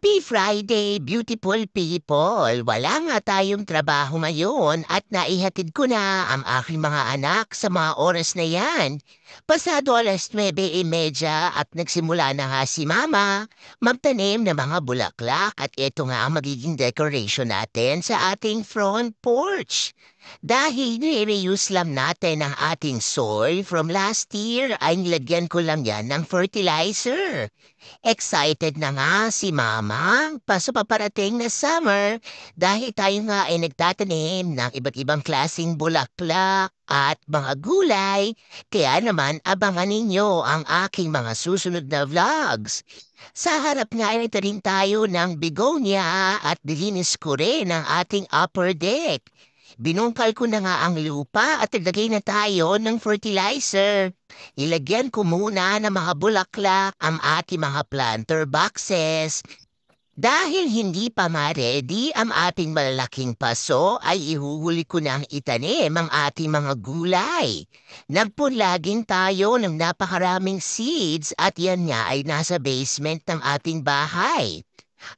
Happy Friday, beautiful people! Wala nga tayong trabaho ngayon at naihatid ko na ang aking mga anak sa mga oras na yan. Pasado 9:30 at nagsimula na nga si Mama magtanim ng mga bulaklak at ito nga ang magiging decoration natin sa ating front porch. Dahil nire-reuse lang natin ang ating soil from last year ay nilagyan ko lang yan ng fertilizer. Excited na nga si Mama sa paparating na summer dahil tayo nga ay nagtatanim ng iba't ibang klaseng bulaklak at mga gulay. Kaya naman abangan ninyo ang aking mga susunod na vlogs. Sa harap nga ay rin tayo ng begonia at dilinis ko rin ang ating upper deck. Binungkal ko na nga ang lupa at naglagay na tayo ng fertilizer. Ilagyan ko muna ng mga bulaklak ang ating mga planter boxes. Dahil hindi pa ma-ready ang ating malalaking paso ay ihuhuli ko ng itanim ang ating mga gulay. Nagpunlagin tayo ng napakaraming seeds at yan nga ay nasa basement ng ating bahay.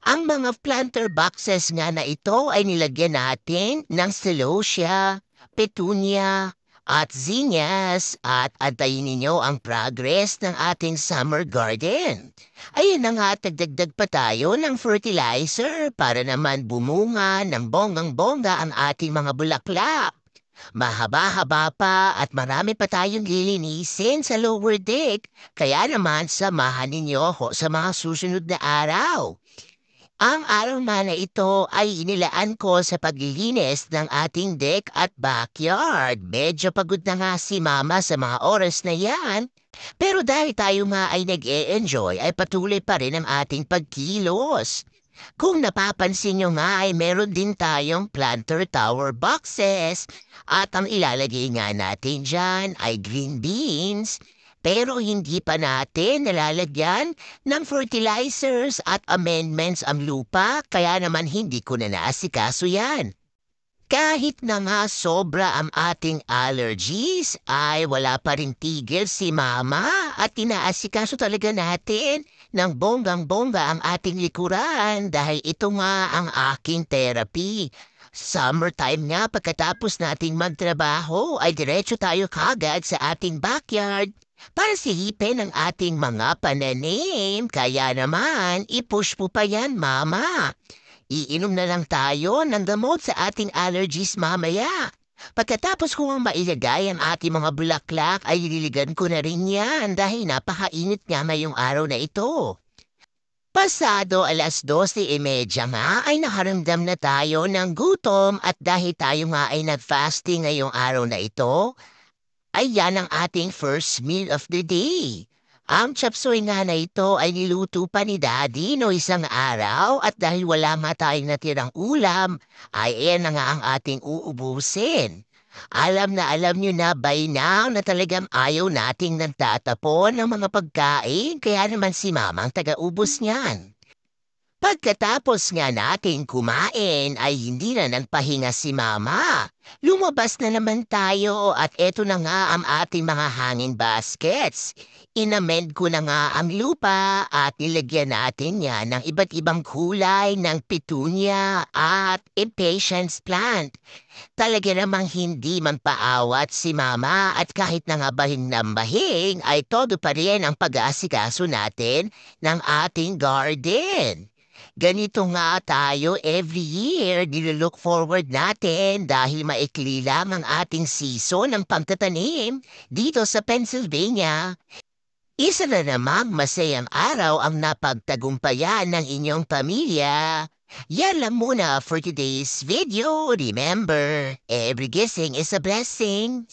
Ang mga planter boxes nga na ito ay nilagyan natin ng celosia, petunia, at zinnias at antayin ninyo ang progress ng ating summer garden. Ayun na nga at nagdagdag pa tayo ng fertilizer para naman bumunga ng bonggang-bongga ang ating mga bulaklak. Mahaba-haba pa at marami pa tayong lilinisin sa lower deck, kaya naman samahan ninyo ako sa mga susunod na araw. Ang araw na ito ay inilaan ko sa paglilinis ng ating deck at backyard. Medyo pagod na nga si Mama sa mga oras na yan. Pero dahil tayo nga ay nag-e-enjoy ay patuloy pa rin ang ating pagkilos. Kung napapansin nyo nga ay meron din tayong planter tower boxes at ang ilalagay nga natin dyan ay green beans. Pero hindi pa natin nalalagyan ng fertilizers at amendments ang lupa kaya naman hindi ko na naasikaso yan. Kahit na nga sobra ang ating allergies ay wala pa rin tigil si Mama at inaasikaso talaga natin ng bonggang-bongga ang ating likuran dahil ito nga ang aking therapy. Summertime nga pagkatapos nating magtrabaho ay diretso tayo kagad sa ating backyard para silipin ang ating mga pananim. Kaya naman, i-push mo pa yan, Mama. Iinom na lang tayo ng gamot sa ating allergies mamaya. Pagkatapos ko ang mailagay ang ating mga bulaklak ay ililigan ko na rin yan dahil napakainit nga ngayong araw na ito. Pasado 12:30 nga ay nakaramdam na tayo ng gutom at dahil tayo nga ay nag-fasting ngayong araw na ito, ay yan ang ating first meal of the day. Ang chapsuy nga na ito ay niluto pa ni Daddy no isang araw at dahil wala nga tayong natirang ulam, ay yan na nga ang ating uubusin. Alam na alam nyo na by now na talagang ayaw nating nagtatapon ng mga pagkain kaya naman si Mama ang taga-ubos niyan. Pagkatapos nga natin kumain ay hindi na nagpahinga si Mama. Lumabas na naman tayo at eto na nga ang ating mga hanging baskets. Inamend ko na nga ang lupa at nilagyan natin yan ng iba't ibang kulay ng petunia at impatiens plant. Talaga namang hindi man paawat si Mama at kahit na nga bahing ng bahing ay todo pa rin ang pag-aasikaso natin ng ating garden. Ganito nga tayo every year, nilook forward natin dahil maikli lang ang ating season ng pagtatanim dito sa Pennsylvania. Isa na namang masayang araw ang napagtagumpayan ng inyong pamilya. Yan lang muna for today's video. Remember, every guessing is a blessing.